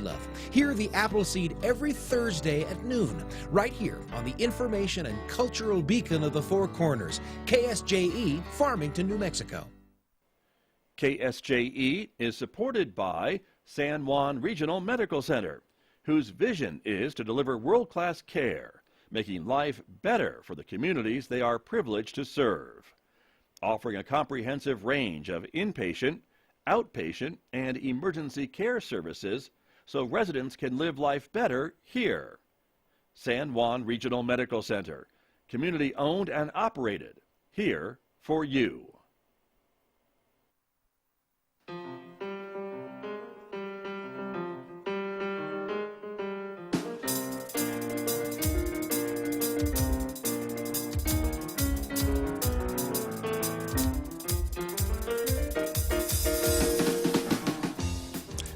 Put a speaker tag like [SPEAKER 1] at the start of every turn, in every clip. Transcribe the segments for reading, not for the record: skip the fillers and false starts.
[SPEAKER 1] love. Hear the Appleseed every Thursday at noon, right here on the information and cultural beacon of the Four Corners, KSJE, Farmington, New Mexico.
[SPEAKER 2] KSJE is supported by San Juan Regional Medical Center, whose vision is to deliver world-class care, making life better for the communities they are privileged to serve. Offering a comprehensive range of inpatient, outpatient, and emergency care services so residents can live life better here. San Juan Regional Medical Center, community-owned and operated, here for you.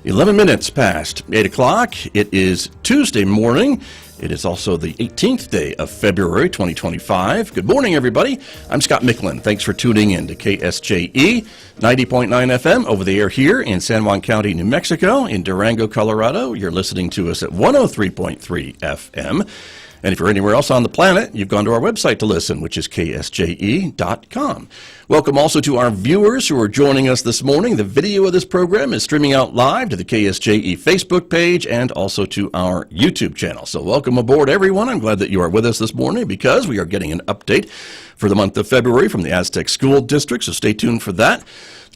[SPEAKER 3] Eleven minutes past 8 o'clock. It is Tuesday morning. It is also the 18th day of February 2025. Good morning, everybody. I'm Scott Micklin. Thanks for tuning in to KSJE 90.9 FM over the air here in San Juan County, New Mexico. In Durango, Colorado, you're listening to us at 103.3 FM. And if you're anywhere else on the planet, you've gone to our website to listen, which is ksje.com. Welcome also to our viewers who are joining us this morning. The video of this program is streaming out live to the KSJE Facebook page and also to our YouTube channel. So welcome aboard, everyone. I'm glad that you are with us this morning because we are getting an update for the month of February from the Aztec School District, so stay tuned for that.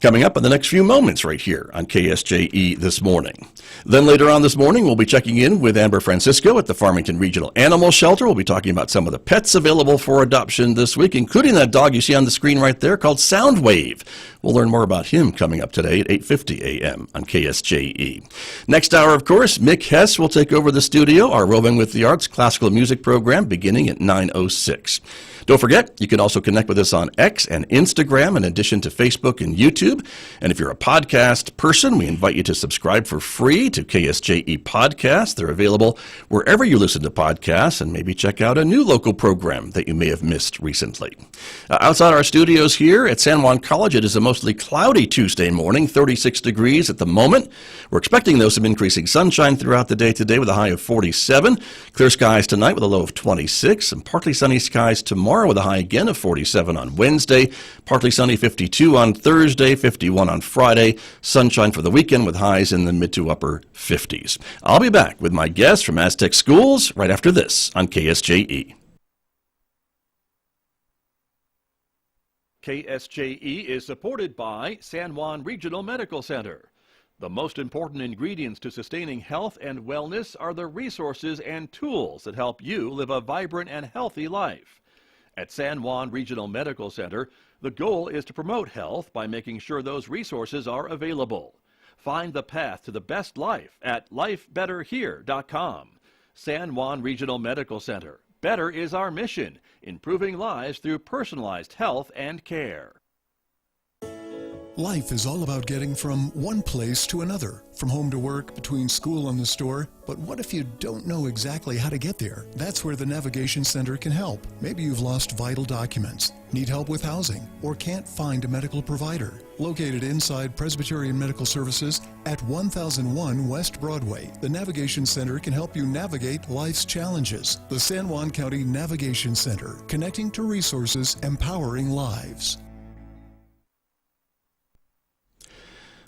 [SPEAKER 3] Coming up in the next few moments right here on KSJE this morning. Then later on this morning, we'll be checking in with Amber Francisco at the Farmington Regional Animal Shelter. We'll be talking about some of the pets available for adoption this week, including that dog you see on the screen right there called Soundwave. We'll learn more about him coming up today at 8:50 a.m. on KSJE. Next hour, of course, Mick Hess will take over the studio, our Roving with the Arts classical music program beginning at 9:06. Don't forget, you can also connect with us on X and Instagram in addition to Facebook and YouTube. And if you're a podcast person, we invite you to subscribe for free to KSJE Podcasts. They're available wherever you listen to podcasts, and maybe check out a new local program that you may have missed recently. Outside our studios here at San Juan College, it is a mostly cloudy Tuesday morning, 36 degrees at the moment. We're expecting, though, some increasing sunshine throughout the day today with a high of 47. Clear skies tonight with a low of 26, and partly sunny skies tomorrow with a high again of 47 on Wednesday, partly sunny 52 on Thursday, 51 on Friday, sunshine for the weekend with highs in the mid to upper 50s. I'll be back with my guests from Aztec Schools right after this on KSJE.
[SPEAKER 2] KSJE is supported by San Juan Regional Medical Center. The most important ingredients to sustaining health and wellness are the resources and tools that help you live a vibrant and healthy life. At San Juan Regional Medical Center, the goal is to promote health by making sure those resources are available. Find the path to the best life at lifebetterhere.com. San Juan Regional Medical Center. Better is our mission, improving lives through personalized health and care.
[SPEAKER 4] Life is all about getting from one place to another, from home to work, between school and the store. But what if you don't know exactly how to get there? That's where the Navigation Center can help. Maybe you've lost vital documents, need help with housing, or can't find a medical provider. Located inside Presbyterian Medical Services at 1001 West Broadway, the Navigation Center can help you navigate life's challenges. The San Juan County Navigation Center, connecting to resources, empowering lives.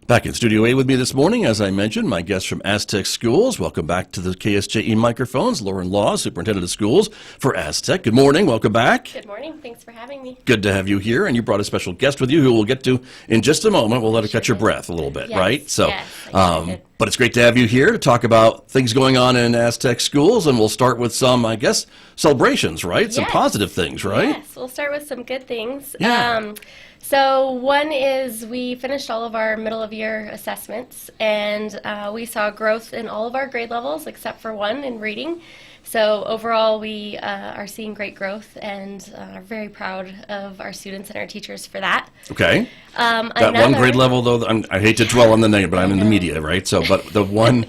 [SPEAKER 3] Back in Studio A with me this morning, as I mentioned, my guest from Aztec Schools. Welcome back to the KSJE microphones, Lauren Law, Superintendent of Schools for Aztec. Good morning. Welcome back.
[SPEAKER 5] Good morning. Thanks for having me.
[SPEAKER 3] Good to have you here, and you brought a special guest with you who we'll get to in just a moment. We'll let her catch your breath a little bit,
[SPEAKER 5] Yes,
[SPEAKER 3] right? So,
[SPEAKER 5] yes,
[SPEAKER 3] but it's great to have you here to talk about things going on in Aztec Schools, and we'll start with some, I guess, celebrations, right? Some
[SPEAKER 5] Yes.
[SPEAKER 3] positive things, right?
[SPEAKER 5] Yes, we'll start with some good things.
[SPEAKER 3] Yeah.
[SPEAKER 5] So one is we finished all of our middle of year assessments, and we saw growth in all of our grade levels except for one in reading. So overall, we are seeing great growth and are very proud of our students and our teachers for that.
[SPEAKER 3] Okay. That one grade level, though, I hate to dwell on the name, but I'm in the media, right? So, but the one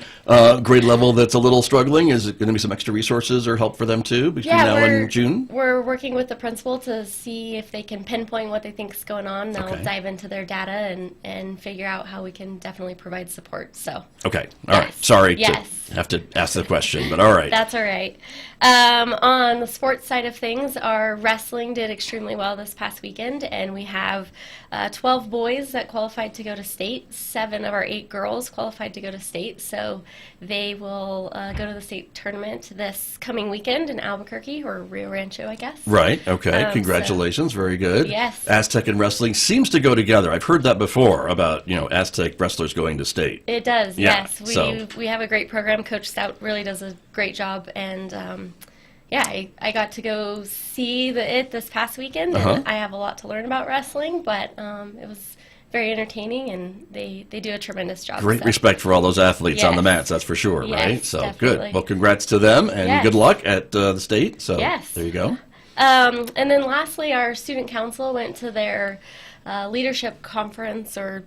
[SPEAKER 3] grade level that's a little struggling, is it going to be some extra resources or help for them too between now and June?
[SPEAKER 5] We're working with the principal to see if they can pinpoint what they think is going going on. They'll
[SPEAKER 3] Okay.
[SPEAKER 5] dive into their data and figure out how we can definitely provide support. So
[SPEAKER 3] Okay. All right.
[SPEAKER 5] Yes.
[SPEAKER 3] Sorry
[SPEAKER 5] Yes.
[SPEAKER 3] to have to ask the question, but all right.
[SPEAKER 5] that's all right. On the sports side of things, our wrestling did extremely well this past weekend, and we have 12 boys that qualified to go to state. 7 of our 8 girls qualified to go to state, so they will go to the state tournament this coming weekend in Albuquerque, or Rio Rancho, I guess.
[SPEAKER 3] Right. Okay.
[SPEAKER 5] So-
[SPEAKER 3] Congratulations. Very good.
[SPEAKER 5] Yes.
[SPEAKER 3] Aztec and wrestling seems to go together. I've heard that before about, Aztec wrestlers going to state.
[SPEAKER 5] It does,
[SPEAKER 3] Yeah,
[SPEAKER 5] yes.
[SPEAKER 3] so-
[SPEAKER 5] We have a great program. Coach Stout really does a great job, and I got to go see it this past weekend, and
[SPEAKER 3] Uh-huh.
[SPEAKER 5] I have a lot to learn about wrestling, but it was very entertaining, and they do a tremendous job.
[SPEAKER 3] Great
[SPEAKER 5] so.
[SPEAKER 3] respect for all those athletes on the
[SPEAKER 5] Yes.
[SPEAKER 3] mats, that's for sure,
[SPEAKER 5] Yes,
[SPEAKER 3] right? So
[SPEAKER 5] definitely.
[SPEAKER 3] good. Well, congrats to them, and
[SPEAKER 5] Yes.
[SPEAKER 3] good luck at the state. So
[SPEAKER 5] Yes.
[SPEAKER 3] there you go.
[SPEAKER 5] And then lastly, our student council went to their leadership conference or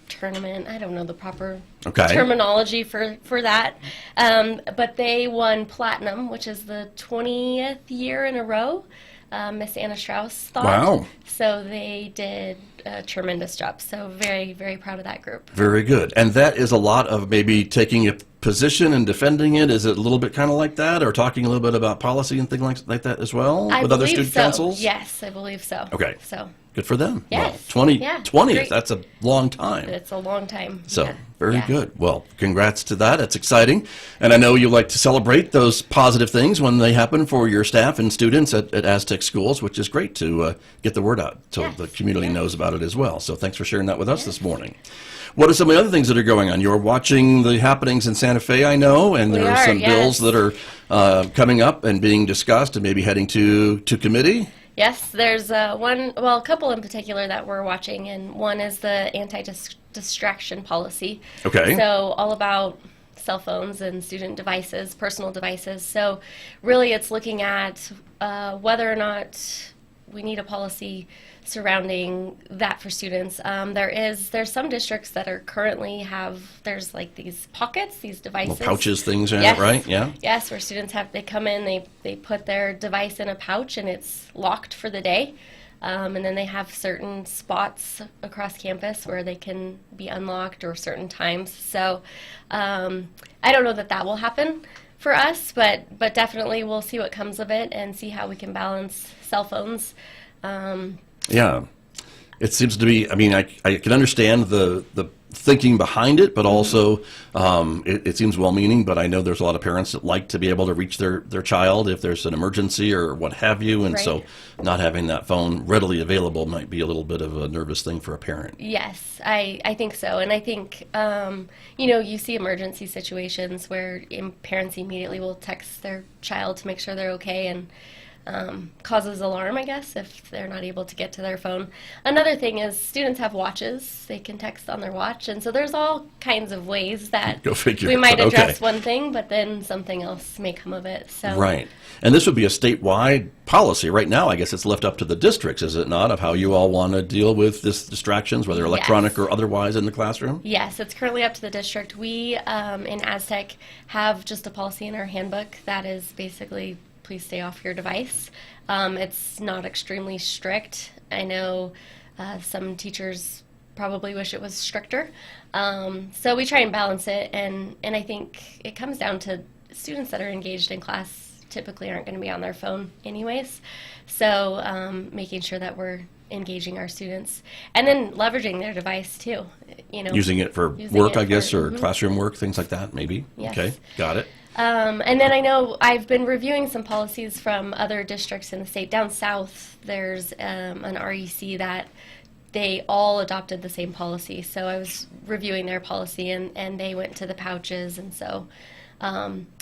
[SPEAKER 5] tournament. I don't know the proper
[SPEAKER 3] Okay.
[SPEAKER 5] terminology for that. But they won platinum, which is the 20th year in a row. Miss Anna Strauss thought.
[SPEAKER 3] Wow.
[SPEAKER 5] So they did a tremendous job. So very, very proud of that group.
[SPEAKER 3] Very good. And that is a lot of maybe taking a position and defending it. Is it a little bit kind of like that, or talking a little bit about policy and things like that as well
[SPEAKER 5] I
[SPEAKER 3] with other
[SPEAKER 5] believe
[SPEAKER 3] student
[SPEAKER 5] so.
[SPEAKER 3] councils?
[SPEAKER 5] Yes, I believe so.
[SPEAKER 3] Okay.
[SPEAKER 5] So
[SPEAKER 3] Good for them.
[SPEAKER 5] Yes.
[SPEAKER 3] Well, 20th,
[SPEAKER 5] Yeah,
[SPEAKER 3] 20th,
[SPEAKER 5] great.
[SPEAKER 3] that's a long time.
[SPEAKER 5] it's a long time.
[SPEAKER 3] So,
[SPEAKER 5] Yeah.
[SPEAKER 3] very
[SPEAKER 5] Yeah.
[SPEAKER 3] good. Well, congrats to that. That's exciting. And I know you like to celebrate those positive things when they happen for your staff and students at Aztec schools, which is great to get the word out so
[SPEAKER 5] Yes.
[SPEAKER 3] the community
[SPEAKER 5] Yes.
[SPEAKER 3] knows about it as well. So thanks for sharing that with us this morning. What are some of the other things that are going on? You're watching the happenings in Santa Fe, I know, and
[SPEAKER 5] We
[SPEAKER 3] there are
[SPEAKER 5] are,
[SPEAKER 3] some bills
[SPEAKER 5] yes.
[SPEAKER 3] that are coming up and being discussed and maybe heading to committee.
[SPEAKER 5] Yes, there's a couple in particular that we're watching, and one is the anti-distraction policy.
[SPEAKER 3] Okay.
[SPEAKER 5] So all about cell phones and student devices, personal devices. So really it's looking at whether or not we need a policy surrounding that for students. There's some districts that are currently there's like these pockets, these devices.
[SPEAKER 3] Little pouches, things,
[SPEAKER 5] Yes.
[SPEAKER 3] right? Yeah.
[SPEAKER 5] Yes, where students they come in, they put their device in a pouch and it's locked for the day. And then they have certain spots across campus where they can be unlocked or certain times. So I don't know that will happen for us, but definitely we'll see what comes of it and see how we can balance cell phones.
[SPEAKER 3] Yeah. It seems to be, I mean, I can understand the thinking behind it, but also it seems well-meaning, but I know there's a lot of parents that like to be able to reach their child if there's an emergency or what have you, and so
[SPEAKER 5] Right.
[SPEAKER 3] not having that phone readily available might be a little bit of a nervous thing for a parent.
[SPEAKER 5] Yes, I think so. And I think, you see emergency situations where parents immediately will text their child to make sure they're okay, and causes alarm, I guess, if they're not able to get to their phone. Another thing is students have watches. They can text on their watch. And so there's all kinds of ways that
[SPEAKER 3] Go figure.
[SPEAKER 5] we might
[SPEAKER 3] Okay.
[SPEAKER 5] address one thing, but then something else may come of it. So
[SPEAKER 3] Right. And this would be a statewide policy. Right now, I guess it's left up to the districts, is it not, of how you all want to deal with this distractions, whether electronic
[SPEAKER 5] Yes.
[SPEAKER 3] or otherwise in the classroom?
[SPEAKER 5] Yes, it's currently up to the district. We, in Aztec, have just a policy in our handbook that is basically please stay off your device. It's not extremely strict. I know some teachers probably wish it was stricter. So we try and balance it, and I think it comes down to students that are engaged in class typically aren't going to be on their phone anyways. So making sure that we're engaging our students and then leveraging their device too.
[SPEAKER 3] Using it for
[SPEAKER 5] Using
[SPEAKER 3] work,
[SPEAKER 5] it
[SPEAKER 3] I guess,
[SPEAKER 5] for-
[SPEAKER 3] or classroom work, things like that, maybe?
[SPEAKER 5] Yes.
[SPEAKER 3] Okay, got it.
[SPEAKER 5] And then I know I've been reviewing some policies from other districts in the state. Down south, there's an REC that they all adopted the same policy. So I was reviewing their policy, and they went to the pouches. And so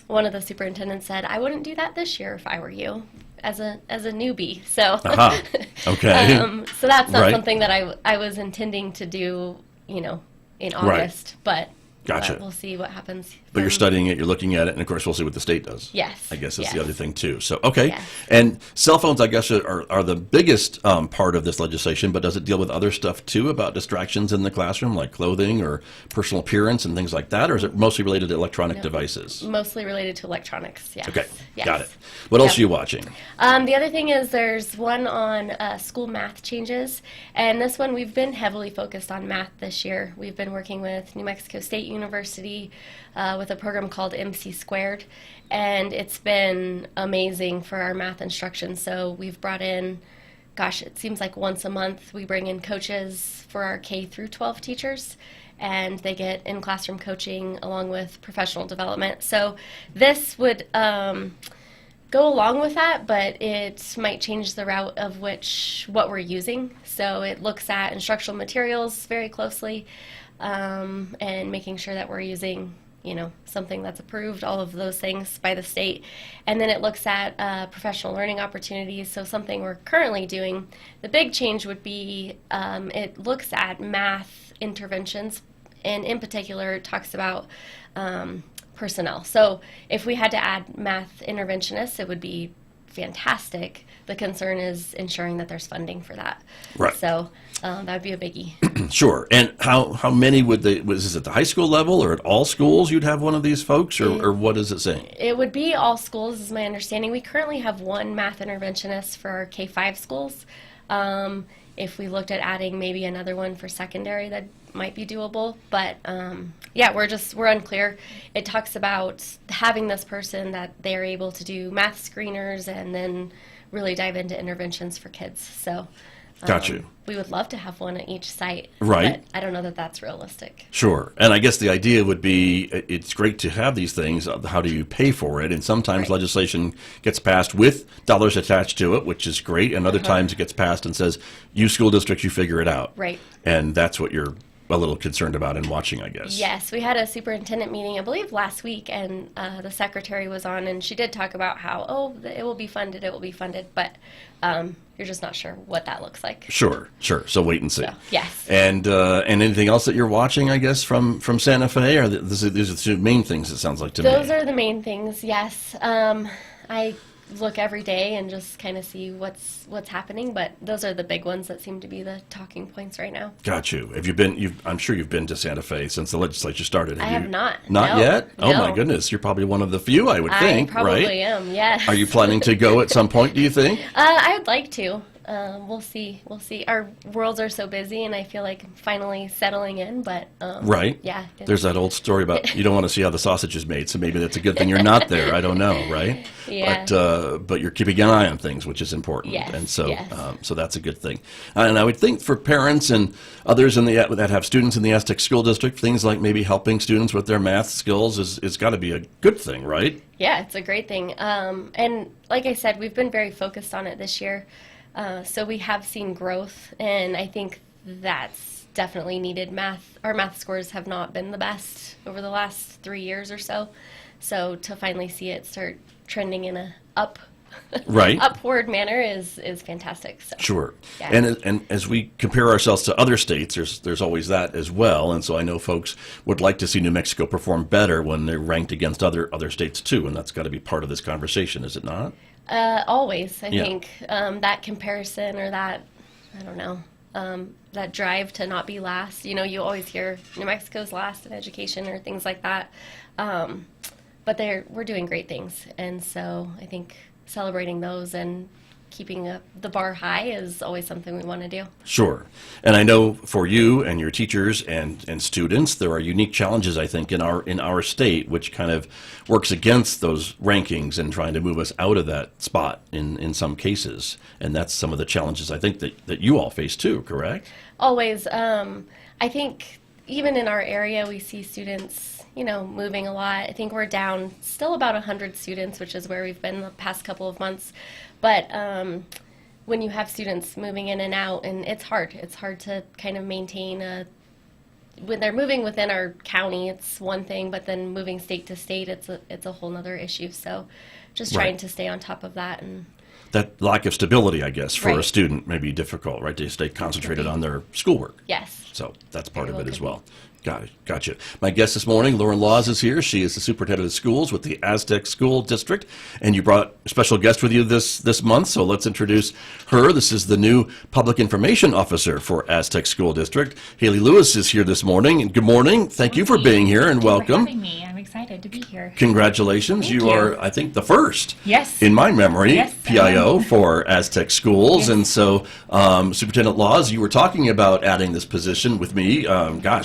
[SPEAKER 5] one of the superintendents said, I wouldn't do that this year if I were you, as a newbie. So,
[SPEAKER 3] Aha. Okay.
[SPEAKER 5] so that's not
[SPEAKER 3] Right.
[SPEAKER 5] something that I was intending to do, in August. But
[SPEAKER 3] Gotcha.
[SPEAKER 5] But we'll see what happens.
[SPEAKER 3] But you're studying it, you're looking at it, and of course we'll see what the state does.
[SPEAKER 5] Yes.
[SPEAKER 3] I guess that's
[SPEAKER 5] yes.
[SPEAKER 3] the other thing too. So, okay.
[SPEAKER 5] Yes.
[SPEAKER 3] And cell phones, I guess, are the biggest part of this legislation, but does it deal with other stuff too about distractions in the classroom, like clothing or personal appearance and things like that, or is it mostly related to electronic devices?
[SPEAKER 5] Mostly related to electronics, yes.
[SPEAKER 3] Okay,
[SPEAKER 5] Yes.
[SPEAKER 3] got it. What else are you watching?
[SPEAKER 5] The other thing is there's one on school math changes, and this one we've been heavily focused on math this year. We've been working with New Mexico State University with a program called MC Squared, and it's been amazing for our math instruction. So we've brought in, gosh, it seems like once a month we bring in coaches for our K through 12 teachers, and they get in classroom coaching along with professional development. So this would go along with that, but it might change the route of what we're using. So it looks at instructional materials very closely, and making sure that we're using, something that's approved, all of those things by the state. And then it looks at professional learning opportunities. So something we're currently doing, the big change would be it looks at math interventions, and in particular it talks about personnel. So if we had to add math interventionists, it would be fantastic. The concern is ensuring that there's funding for that.
[SPEAKER 3] Right.
[SPEAKER 5] So that would be a biggie.
[SPEAKER 3] Sure. And how many was this at the high school level or at all schools you'd have one of these folks, or what is it saying?
[SPEAKER 5] It would be all schools, is my understanding. We currently have one math interventionist for our K-5 schools. If we looked at adding maybe another one for secondary, that might be doable. But we're unclear. It talks about having this person that they're able to do math screeners and then really dive into interventions for kids. So
[SPEAKER 3] Got you.
[SPEAKER 5] We would love to have one at each site.
[SPEAKER 3] Right.
[SPEAKER 5] But I don't know that that's realistic.
[SPEAKER 3] Sure. And I guess the idea would be it's great to have these things. How do you pay for it? And sometimes legislation gets passed with dollars attached to it, which is great. And other times it gets passed and says, you school districts, you figure it out.
[SPEAKER 5] Right.
[SPEAKER 3] And that's what you're a little concerned about in watching, I guess.
[SPEAKER 5] Yes, we had a superintendent meeting, I believe, last week, and the secretary was on, and she did talk about how, it will be funded, but you're just not sure what that looks like.
[SPEAKER 3] Sure. So wait and see.
[SPEAKER 5] So, yes.
[SPEAKER 3] And anything else that you're watching, I guess, from Santa Fe? Or these are the two main things, it sounds like to me.
[SPEAKER 5] Those are the main things, yes. I look every day and just kind of see what's happening, but those are the big ones that seem to be the talking points right now.
[SPEAKER 3] Got you. Have you been? I'm sure you've been to Santa Fe since the legislature started.
[SPEAKER 5] I have not.
[SPEAKER 3] Not
[SPEAKER 5] No.
[SPEAKER 3] yet? Oh
[SPEAKER 5] No.
[SPEAKER 3] my goodness! You're probably one of the few, I would think.
[SPEAKER 5] I probably
[SPEAKER 3] right?
[SPEAKER 5] am. Yes.
[SPEAKER 3] Are you planning to go at some point? Do you think?
[SPEAKER 5] I would like to. We'll see. Our worlds are so busy, and I feel like I'm finally settling in. But
[SPEAKER 3] Right.
[SPEAKER 5] yeah.
[SPEAKER 3] There's that old story about you don't want to see how the sausage is made, so maybe that's a good thing you're not there. I don't know, right?
[SPEAKER 5] Yeah.
[SPEAKER 3] But you're keeping an eye on things, which is important.
[SPEAKER 5] Yes,
[SPEAKER 3] And so
[SPEAKER 5] yes.
[SPEAKER 3] so that's a good thing. And I would think for parents and others that have students in the Aztec school district, things like maybe helping students with their math skills is got to be a good thing, right?
[SPEAKER 5] Yeah, it's a great thing. And like I said, we've been very focused on it this year. So we have seen growth, and I think that's definitely needed. Our math scores have not been the best over the last 3 years or so. So to finally see it start trending in a upward manner is fantastic. So.
[SPEAKER 3] Sure.
[SPEAKER 5] Yeah.
[SPEAKER 3] And as we compare ourselves to other states, there's always that as well. And so I know folks would like to see New Mexico perform better when they're ranked against other states too, and that's got to be part of this conversation, is it not?
[SPEAKER 5] Always, I think that comparison or that, I don't know, that drive to not be last. You always hear New Mexico's last in education or things like that. But we're doing great things, and so I think celebrating those and keeping the bar high is always something we want to do.
[SPEAKER 3] Sure. And I know for you and your teachers and students, there are unique challenges, I think, in our state, which kind of works against those rankings and trying to move us out of that spot in some cases. And that's some of the challenges, I think, that you all face too, correct?
[SPEAKER 5] Always. I think even in our area, we see students moving a lot. I think we're down still about 100 students, which is where we've been the past couple of months. But when you have students moving in and out, and it's hard to kind of maintain when they're moving within our county, it's one thing, but then moving state to state, it's a whole nother issue. So just trying to stay on top of that. And
[SPEAKER 3] that lack of stability, I guess, for a
[SPEAKER 5] Right.
[SPEAKER 3] student may be difficult, right? To stay concentrated on their schoolwork.
[SPEAKER 5] yes.
[SPEAKER 3] So that's part of it as well. Got it. Gotcha. My guest this morning, Lauren Laws, is here. She is the superintendent of schools with the Aztec School District, and you brought a special guest with you this month, so let's introduce her. This is the new Public Information Officer for Aztec School District. Haylay Lewis is here this morning, and good morning. Thank you for being here, and welcome.
[SPEAKER 6] Thank you for having me. I'm excited to be here.
[SPEAKER 3] Congratulations.
[SPEAKER 6] Thank
[SPEAKER 3] You
[SPEAKER 6] you.
[SPEAKER 3] are, I think, the first,
[SPEAKER 6] Yes.
[SPEAKER 3] in my memory,
[SPEAKER 6] Yes,
[SPEAKER 3] P.I.O. for Aztec Schools.
[SPEAKER 6] Yes.
[SPEAKER 3] And so, Superintendent Laws, you were talking about adding this position with me, a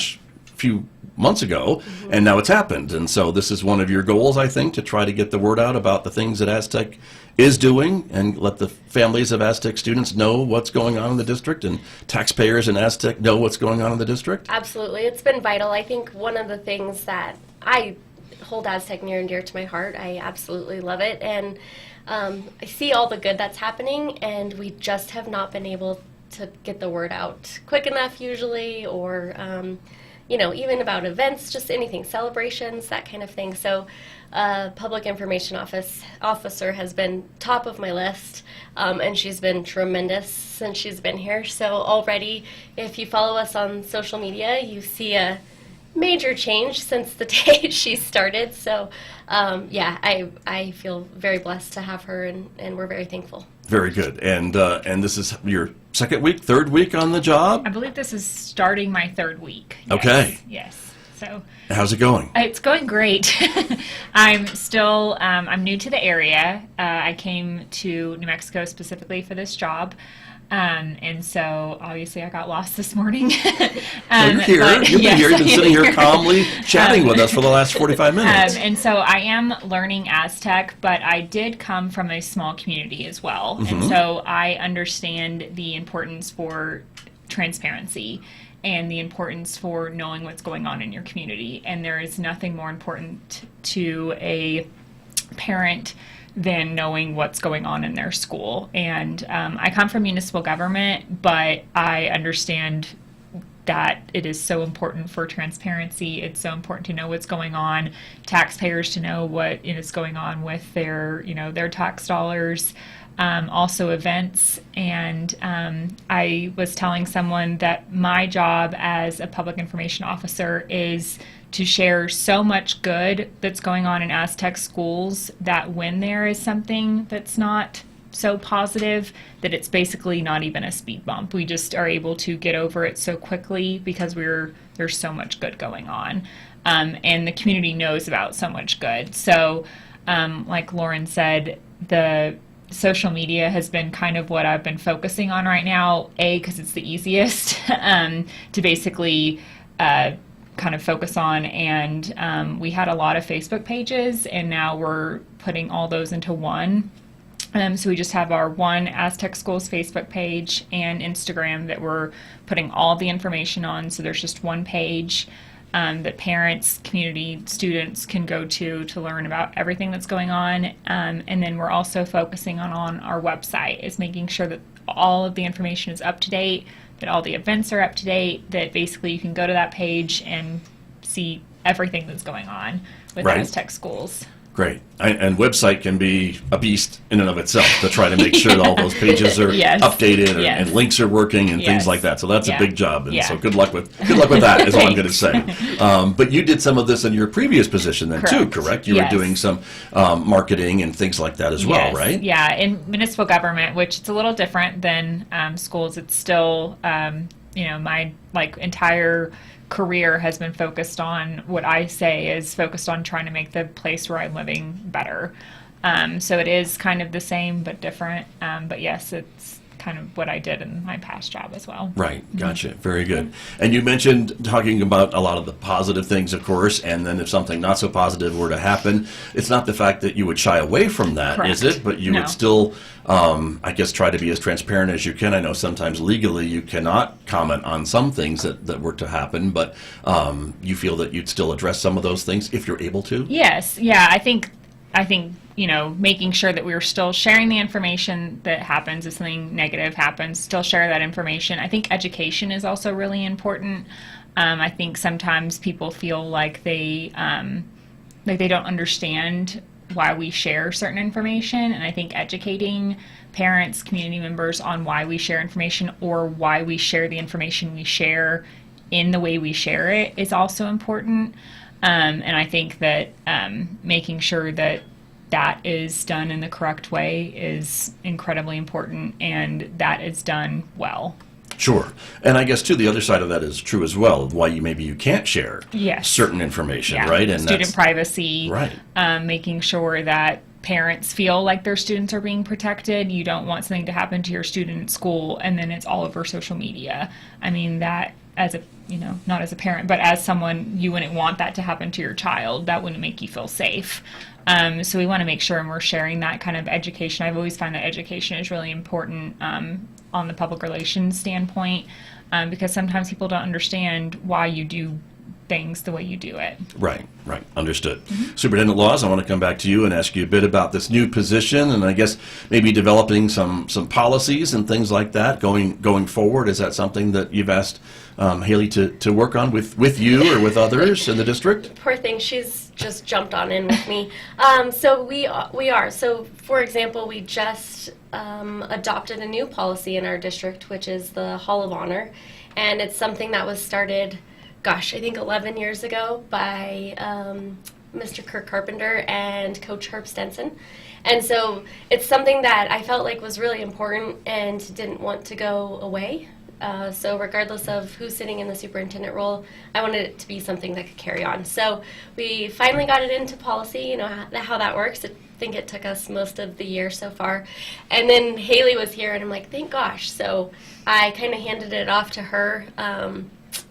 [SPEAKER 3] few months ago, and now it's happened. And so this is one of your goals, I think, to try to get the word out about the things that Aztec is doing and let the families of Aztec students know what's going on in the district, and taxpayers in Aztec know what's going on in the district.
[SPEAKER 5] Absolutely. It's been vital. I think one of the things that I hold Aztec near and dear to my heart, I absolutely love it. And I see all the good that's happening, and we just have not been able to get the word out quick enough usually, or even about events, just anything, celebrations, that kind of thing. So Public Information Officer has been top of my list, and she's been tremendous since she's been here. So already, if you follow us on social media, you see a major change since the day she started. So I feel very blessed to have her, and we're very thankful.
[SPEAKER 3] Very good. And this is your third week on the job?
[SPEAKER 6] I believe this is starting my third week. Yes.
[SPEAKER 3] Okay.
[SPEAKER 6] Yes. So
[SPEAKER 3] How's it going?
[SPEAKER 6] it's going great. I'm still, I'm new to the area. I came to New Mexico specifically for this job. And so obviously I got lost this morning.
[SPEAKER 3] You're here. You've been here. You've been sitting here calmly chatting with us for the last 45 minutes.
[SPEAKER 6] And so I am learning Aztec, but I did come from a small community as well. And so I understand the importance for transparency and the importance for knowing what's going on in your community. And there is nothing more important to a parent than knowing what's going on in their school. And I come from municipal government, but I understand that it is so important for transparency. It's so important to know what's going on, taxpayers to know what is going on with their tax dollars, also events. And I was telling someone that my job as a public information officer is to share so much good that's going on in Aztec schools that when there is something that's not so positive, that it's basically not even a speed bump. We just are able to get over it so quickly because there's so much good going on. And the community knows about so much good. So like Lauren said, the social media has been kind of what I've been focusing on right now, because it's the easiest to basically kind of focus on, and we had a lot of Facebook pages, and now we're putting all those into one. So we just have our one Aztec Schools Facebook page and Instagram that we're putting all the information on. So there's just one page that parents, community, students can go to learn about everything that's going on. And then we're also focusing on our website, is making sure that all of the information is up to date, that all the events are up to date, that basically you can go to that page and see everything that's going on with Aztec schools.
[SPEAKER 3] Great. And website can be a beast in and of itself to try to make sure that all those pages are updated and links are working and things like that. So that's a big job. And so good luck with that is all I'm going to say. But you did some of this in your previous position then too, correct? You were doing some marketing and things like that as well, right?
[SPEAKER 6] Yeah, in municipal government, which it's a little different than schools. It's still, my entire career has been focused on what I say is focused on trying to make the place where I'm living better. So it is kind of the same but different. But yes, it's kind of what I did in my past job as well.
[SPEAKER 3] Right. Gotcha. Very good. And you mentioned talking about a lot of the positive things, of course, and then if something not so positive were to happen, it's not the fact that you would shy away from that, is it? But you would still, I guess, try to be as transparent as you can. I know sometimes legally you cannot comment on some things that were to happen, but you feel that you'd still address some of those things if you're able to?
[SPEAKER 6] Yes. Yeah. I think, making sure that we're still sharing the information that happens if something negative happens, still share that information. I think education is also really important. I think sometimes people feel like they don't understand why we share certain information, and I think educating parents, community members on why we share information or why we share the information we share in the way we share it is also important. And I think that making sure that that is done in the correct way is incredibly important, and that is done well.
[SPEAKER 3] Sure. And I guess, too, the other side of that is true as well, why maybe you can't share
[SPEAKER 6] Yes.
[SPEAKER 3] certain information,
[SPEAKER 6] Yeah.
[SPEAKER 3] right? And
[SPEAKER 6] Student privacy,
[SPEAKER 3] right.
[SPEAKER 6] Making sure that parents feel like their students are being protected. You don't want something to happen to your student at school and then it's all over social media. I mean, that as a, not as a parent, but as someone, you wouldn't want that to happen to your child. That wouldn't make you feel safe. So we want to make sure, and we're sharing that kind of education. I've always found that education is really important on the public relations standpoint, because sometimes people don't understand why you do things the way you do it.
[SPEAKER 3] Right. Understood. Superintendent Laws, I want to come back to you and ask you a bit about this new position, and I guess maybe developing some policies and things like that going forward. Is that something that you've asked Haylay to work on with you or with others in the district?
[SPEAKER 5] Poor thing, she's just jumped on in with me. So we are. So, for example, we just adopted a new policy in our district, which is the Hall of Honor, and it's something that was started, I think 11 years ago by Mr. Kirk Carpenter and Coach Herb Stenson. And so it's something that I felt like was really important and didn't want to go away. So regardless of who's sitting in the superintendent role, I wanted it to be something that could carry on. So we finally got it into policy, how that works. I think it took us most of the year so far. And then Haylay was here, and I'm like, thank gosh. So I kind of handed it off to her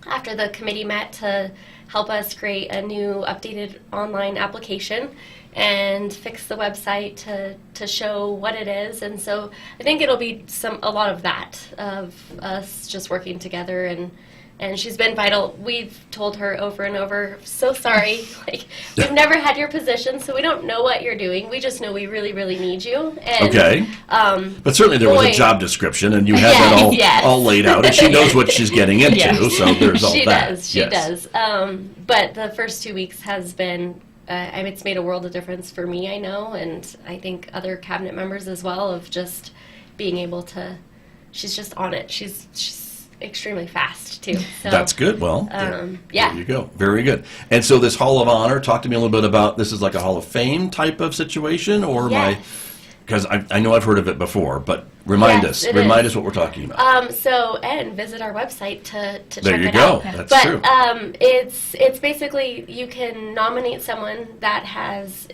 [SPEAKER 5] after the committee met to help us create a new updated online application and fix the website to show what it is. And so I think it'll be a lot of that, of us just working together, and she's been vital. We've told her over and over, so sorry, we've never had your position, so we don't know what you're doing. We just know we really, really need you. And,
[SPEAKER 3] okay. But certainly there was a job description, and you had that all laid out, and she knows what she's getting into, so there's all that.
[SPEAKER 5] She does. But the first 2 weeks has been, it's made a world of difference for me, I know, and I think other cabinet members as well, of just being able to, she's just on it. She's extremely fast too. So,
[SPEAKER 3] that's good. Well, there you go. Very good. And so this Hall of Honor, talk to me a little bit about, this is like a Hall of Fame type of situation, or because I know I've heard of it before, but remind us what we're talking about.
[SPEAKER 5] And visit our website to check it out.
[SPEAKER 3] There you go. That's true.
[SPEAKER 5] It's basically, you can nominate someone that has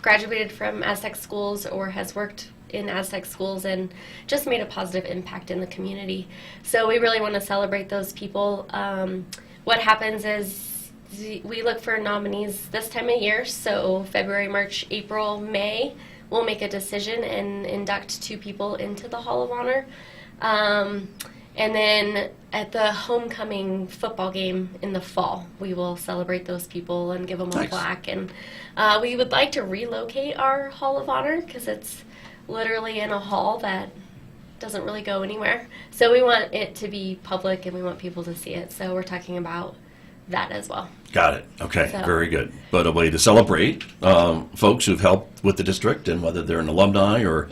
[SPEAKER 5] graduated from Aztec schools or has worked in Aztec schools and just made a positive impact in the community. So we really want to celebrate those people. What happens is we look for nominees this time of year, so February, March, April, May, we'll make a decision and induct 2 people into the Hall of Honor. And then at the homecoming football game in the fall, we will celebrate those people and give them a plaque. And we would like to relocate our Hall of Honor because it's literally in a hall that doesn't really go anywhere. So we want it to be public and we want people to see it. So we're talking about that as well.
[SPEAKER 3] Got it. Okay, very good. But a way to celebrate folks who've helped with the district, and whether they're an alumni or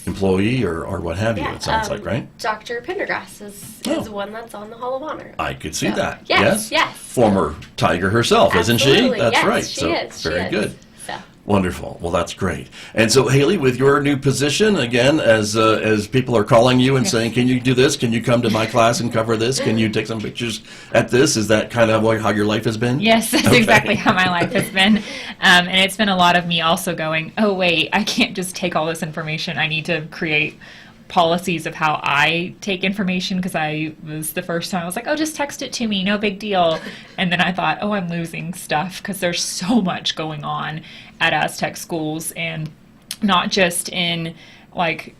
[SPEAKER 3] employee or what have you, it sounds like, right?
[SPEAKER 5] Dr. Pendergrass is one that's on the Hall of Honor.
[SPEAKER 3] I could see that.
[SPEAKER 5] Yes.
[SPEAKER 3] Former Tiger herself,
[SPEAKER 5] Absolutely.
[SPEAKER 3] Isn't she? That's
[SPEAKER 5] yes,
[SPEAKER 3] right.
[SPEAKER 5] She
[SPEAKER 3] so
[SPEAKER 5] is.
[SPEAKER 3] very good.
[SPEAKER 5] So.
[SPEAKER 3] Wonderful. Well, that's great. And so, Haylay, with your new position, again, as people are calling you and saying, can you do this? Can you come to my class and cover this? Can you take some pictures at this? Is that kind of how your life has been?
[SPEAKER 6] Yes, that's exactly how my life has been. And it's been a lot of me also going, oh, wait, I can't just take all this information. I need to create policies of how I take information, because I was the first time I was like, oh, just text it to me, no big deal. And then I thought, oh, I'm losing stuff because there's so much going on at Aztec schools, and not just in like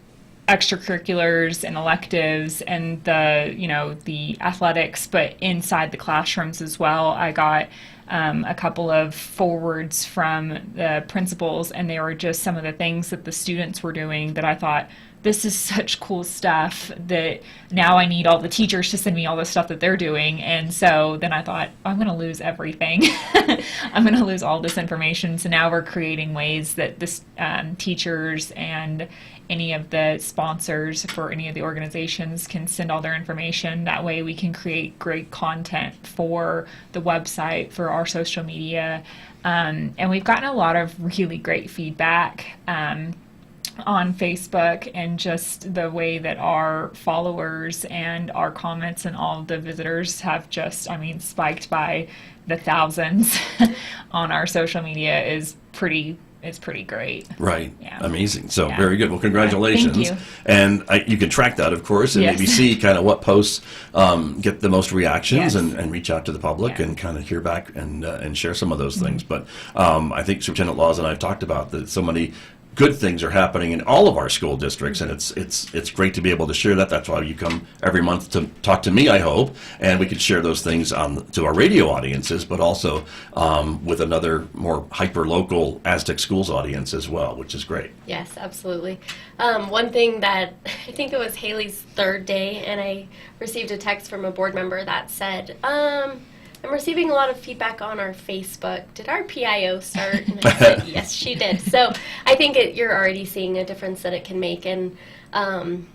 [SPEAKER 6] extracurriculars and electives and the athletics, but inside the classrooms as well. I got a couple of forwards from the principals, and they were just some of the things that the students were doing that I thought, this is such cool stuff that now I need all the teachers to send me all the stuff that they're doing. And so then I thought, I'm going to lose everything. I'm going to lose all this information. So now we're creating ways that this teachers and any of the sponsors for any of the organizations can send all their information. That way we can create great content for the website, for our social media. And we've gotten a lot of really great feedback on Facebook, and just the way that our followers and our comments and all of the visitors have just, spiked by the thousands on our social media is pretty great.
[SPEAKER 3] Right.
[SPEAKER 6] Yeah.
[SPEAKER 3] Amazing. So very good. Well, congratulations.
[SPEAKER 6] Thank you.
[SPEAKER 3] And you can track that, of course, and maybe see kind of what posts get the most reactions, and reach out to the public and kind of hear back and share some of those things. But I think Superintendent Laws and I have talked about that so many good things are happening in all of our school districts, and it's great to be able to share that. That's why you come every month to talk to me, I hope, and we can share those things to our radio audiences, but also with another more hyper-local Aztec Schools audience as well, which is great.
[SPEAKER 5] Yes, absolutely. One thing that I think it was Hayley's third day, and I received a text from a board member that said, I'm receiving a lot of feedback on our Facebook. Did our P.I.O. start? And I said, yes, she did. So I think you're already seeing a difference that it can make, and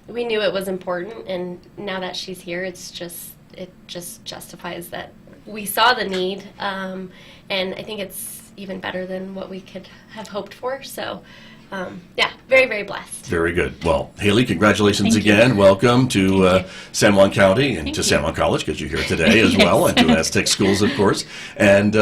[SPEAKER 5] we knew it was important, and now that she's here, it just justifies that we saw the need, and I think it's even better than what we could have hoped for. So very, very blessed.
[SPEAKER 3] Very good. Well, Haylay, congratulations
[SPEAKER 6] Thank you.
[SPEAKER 3] again. Welcome to San Juan County and
[SPEAKER 6] Thank
[SPEAKER 3] to
[SPEAKER 6] you.
[SPEAKER 3] San Juan College, because you're here today as well, and to Aztec Schools, of course. And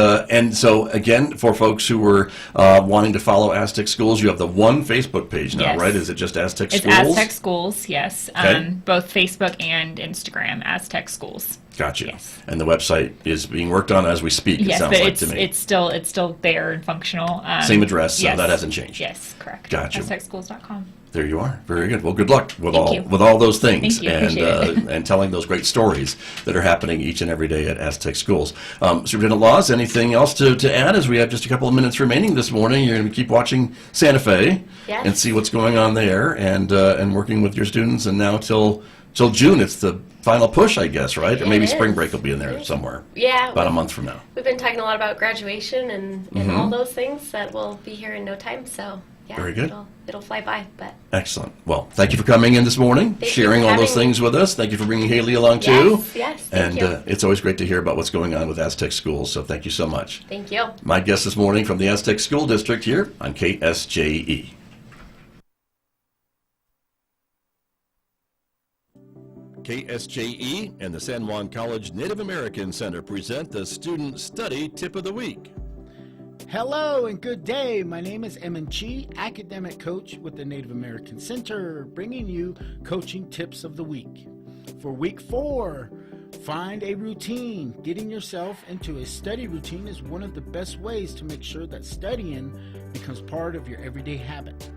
[SPEAKER 3] so, again, for folks who were wanting to follow Aztec Schools, you have the one Facebook page now, right? Is it just Aztec Schools?
[SPEAKER 6] It's Aztec Schools, yes.
[SPEAKER 3] Okay.
[SPEAKER 6] Both Facebook and Instagram, Aztec Schools.
[SPEAKER 3] Gotcha.
[SPEAKER 6] Yes.
[SPEAKER 3] And the website is being worked on as we speak, it sounds
[SPEAKER 6] but
[SPEAKER 3] like to me.
[SPEAKER 6] it's still there and functional.
[SPEAKER 3] Same address, so
[SPEAKER 6] yes.
[SPEAKER 3] that hasn't changed.
[SPEAKER 6] Yes, correct.
[SPEAKER 3] Gotcha.
[SPEAKER 6] AztecSchools.com.
[SPEAKER 3] There you are. Very good. Well, good luck with
[SPEAKER 6] Thank you.
[SPEAKER 3] all those things.
[SPEAKER 6] Thank you.
[SPEAKER 3] And
[SPEAKER 6] Appreciate it.
[SPEAKER 3] and telling those great stories that are happening each and every day at Aztec Schools. Superintendent Laws, anything else to add as we have just a couple of minutes remaining this morning? You're going to keep watching Santa Fe and see what's going on there, and working with your students, and now till June, it's the final push, I guess, right? Or maybe spring break will be in there somewhere.
[SPEAKER 5] Yeah.
[SPEAKER 3] About a month from now.
[SPEAKER 5] We've been talking a lot about graduation and all those things that will be here in no time. So yeah,
[SPEAKER 3] Very good.
[SPEAKER 5] It'll fly by. But
[SPEAKER 3] Excellent. Well, thank you for coming in this morning,
[SPEAKER 5] Thank you
[SPEAKER 3] sharing
[SPEAKER 5] for
[SPEAKER 3] all those
[SPEAKER 5] having me.
[SPEAKER 3] things with us. Thank you for bringing Haylay along too.
[SPEAKER 5] Yes,
[SPEAKER 3] And
[SPEAKER 5] thank you.
[SPEAKER 3] it's always great to hear about what's going on with Aztec Schools. So thank you so much.
[SPEAKER 5] Thank you.
[SPEAKER 3] My guest this morning from the Aztec School District here on KSJE. KSJE and the San Juan College Native American Center present the Student Study Tip of the Week.
[SPEAKER 7] Hello and good day. My name is Emin Chi, academic coach with the Native American Center, bringing you coaching tips of the week. For week 4, find a routine. Getting yourself into a study routine is one of the best ways to make sure that studying becomes part of your everyday habit.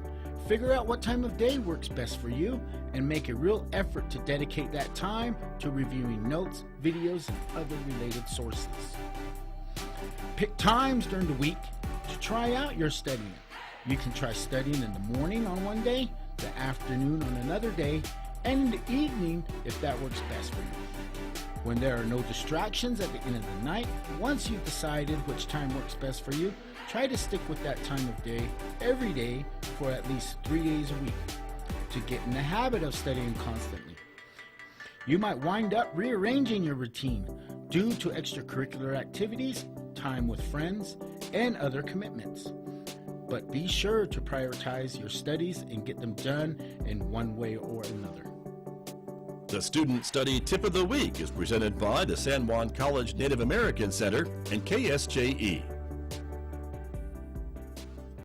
[SPEAKER 7] Figure out what time of day works best for you and make a real effort to dedicate that time to reviewing notes, videos, and other related sources. Pick times during the week to try out your studying. You can try studying in the morning on one day, the afternoon on another day, and in the evening if that works best for you. When there are no distractions at the end of the night, once you've decided which time works best for you, try to stick with that time of day every day for at least 3 days a week to get in the habit of studying constantly. You might wind up rearranging your routine due to extracurricular activities, time with friends, and other commitments. But be sure to prioritize your studies and get them done in one way or another.
[SPEAKER 3] The Student Study Tip of the Week is presented by the San Juan College Native American Center and KSJE.